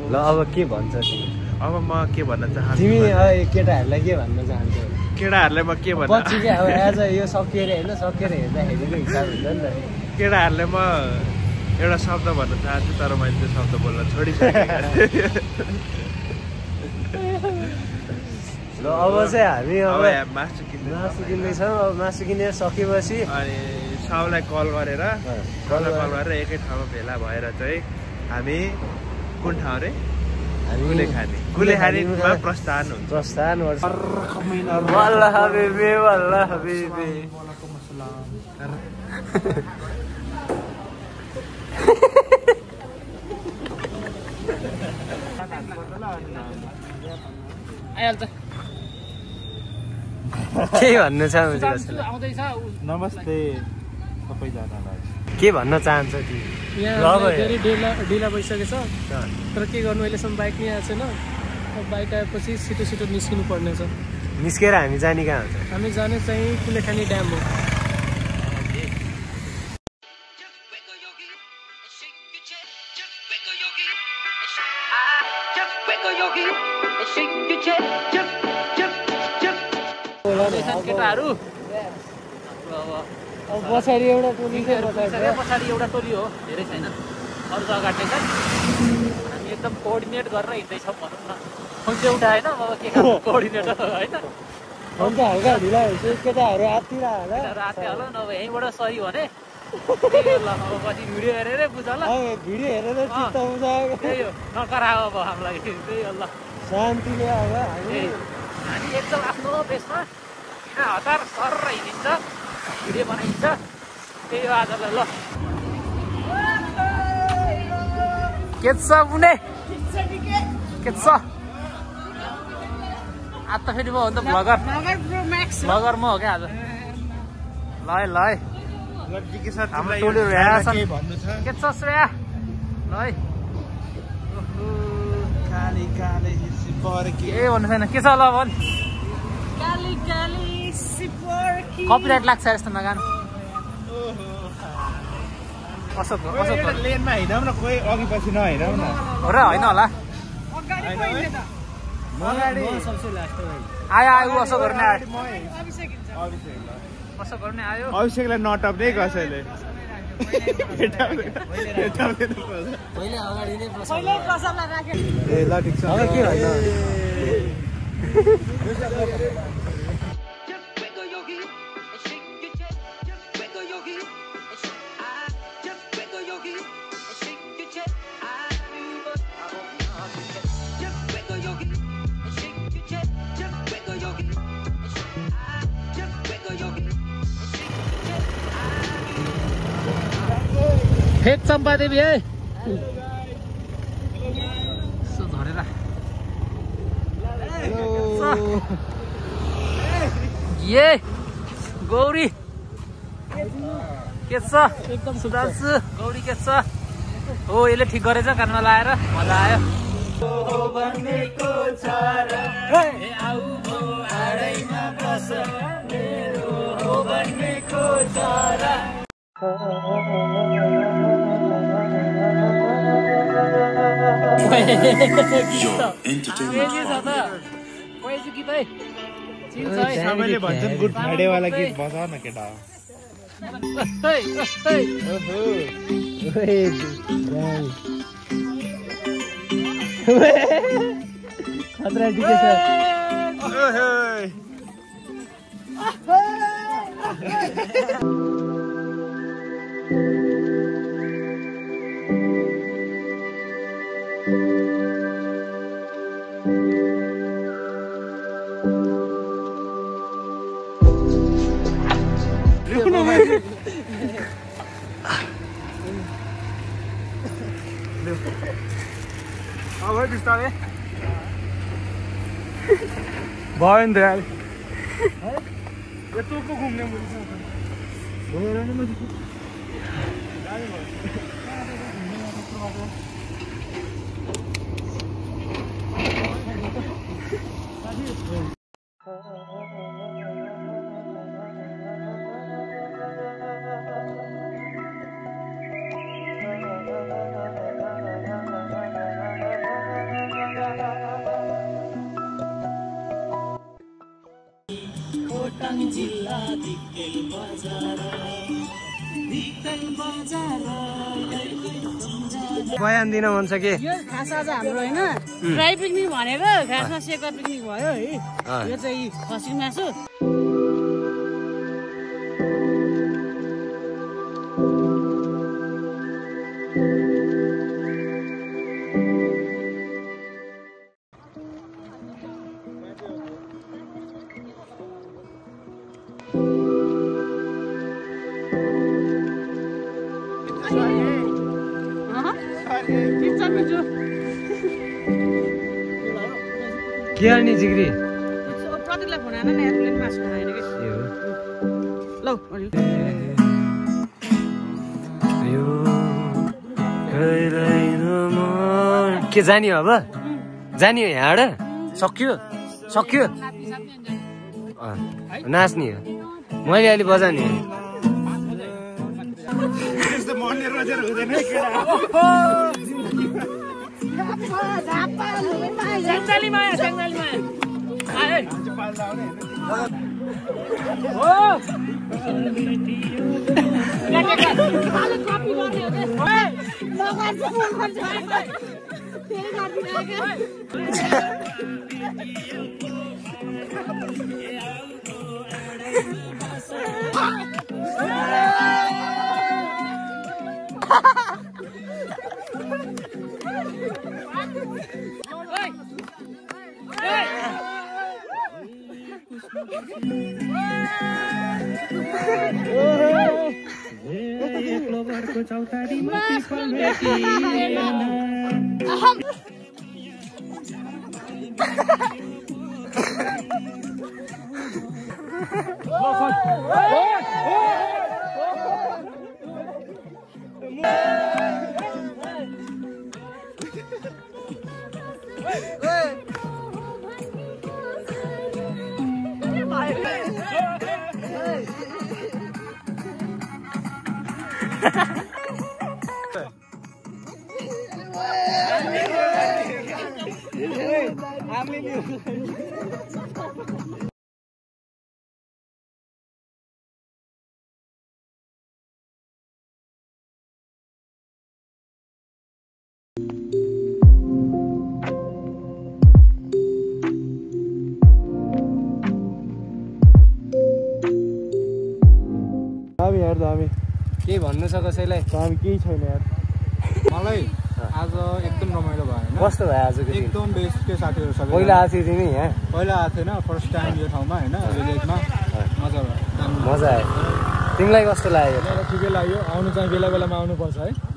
ल अब के भन्छ तिमी? अब म के भन्न चाहन्छु? तिमी केटाहरूलाई के भन्न चाहन्छौ? केटाहरूलाई म के भन्न पछि के अब आज यो सकिएर होइन सकिएर हेर्दाखेरिको हिसाब हुन्छ नि त। केटाहरूलाई म एउटा शब्द भन्न चाहन्छु तर मैले त्यो शब्द बोल्न छोडिसकेको। ल अब चाहिँ हामी अब मासु किन्दैछौँ। अब मासु किनेर सकेपछि अनि सबलाई कल गरेर एकै ठाउँमा भेला भएर चाहिँ हामी कुन ठाउँ रे? कुलेखानीमा प्रस्थान हुन्छ। वल्लाह हबीबी वल्लाह हबीबी। के भन्न चाहन्छ? नमस्ते सबैजनालाई। के भन्न चाहन्छ तिमी? धेरै ढिला भइसकेको छ तर के गर्नु अहिलेसम्म बाइक नै आएको छैन। बाइक आएपछि छिटो निस्किनु पर्नेछ। निस्केर हामी जाने कहाँ हुन्छ? हामी जाने चाहिँ कुलेखानी ड्याम हो। केटाहरू पछाडि एउटा टोली पछाडि एउटा टोली हो, धेरै छैन, अरू जग्गा छ। हामी एकदम कोअर्डिनेट गरेर हिँड्दैछौँ भनौँ न। हुन्छ उठाएन अब के खानु कोअर्डिनेटर होइन। हुन्छ हल्का ढिला भइसक्यो केटाहरू आत्तिर राति होला नभए यहीँबाट सही भने अब पछि भिडियो हेरेरै बुझ ल। भिडियो हेरेर चित्त बुझ। त्यही हो नकरा अब हामीलाई त्यही हो ल। शान्तिले अब हामी एकदम आफ्नो बेसमा हतार सर हिँडिन्छ, भिडियो बनाइन्छ। त्यही हो आजलाई ल। के छ बुने? के छ? आज त फेरि म हो नि त भ्लगर म हो क्या आज। ल हाम्रो टोलीहरू हेरेर के छ श्रेया? ल है के भन्नु छैन? के छ ल भन्? कपिराइट लाग्छ यस्तो नगानु। लेनमा हिँडौँ न, कोही अघि पछि नहिँडौँ न। हो र होइन होला। आयो ऊ असो गर्ने आयो। असो गर्ने आयो। अभिषेकलाई नटप्ने कसैले। ल ठिक छ। अब के होइन फेक चम्पादेवी है धरेर ये गौरी के छ? एकदम सुधान्छु। गौरी के छ? हो यसले ठिक गरेछ कानमा लाएर मजा आयो। सबैले भन्छन् गुड फ्राइडे वाला गीत बजाऊ न केटा। खतरा टिके छ। अब बिस्तारै भयो नि त यार यत्रो पो घुम्ने बयान दिन मन छ कि यो खास आज हाम्रो होइन ड्राई पिकनिक भनेर खासमा सेक्वा पिकनिक भयो है यो चाहिँ खसी मासु के गर्ने जिग्री प्रतीकलाई फोन आएन नि एरोप्लेन मासु खाएन कि लौ के जाने हो अब जाने हो यहाँबाट सक्यो सक्यो नाच्ने हो मैले अहिले बजाउने केही भन्नु छ कसैलाई हामी केही छैन यार मलाई आज एकदम रमाइलो भयो हैन कस्तो भयो आज एकदम बेस्ट के साथीहरु सबै पहिला आएको थियो तिमी यहाँ पहिला आएको थिएन फर्स्ट टाइम यो ठाउँमा हैन विलेजमा मजा भयो मजा आयो तिमीलाई कस्तो लाग्यो मलाई ठिकै लाग्यो आउनु चाहिँ बेला बेलामा आउनु पर्छ है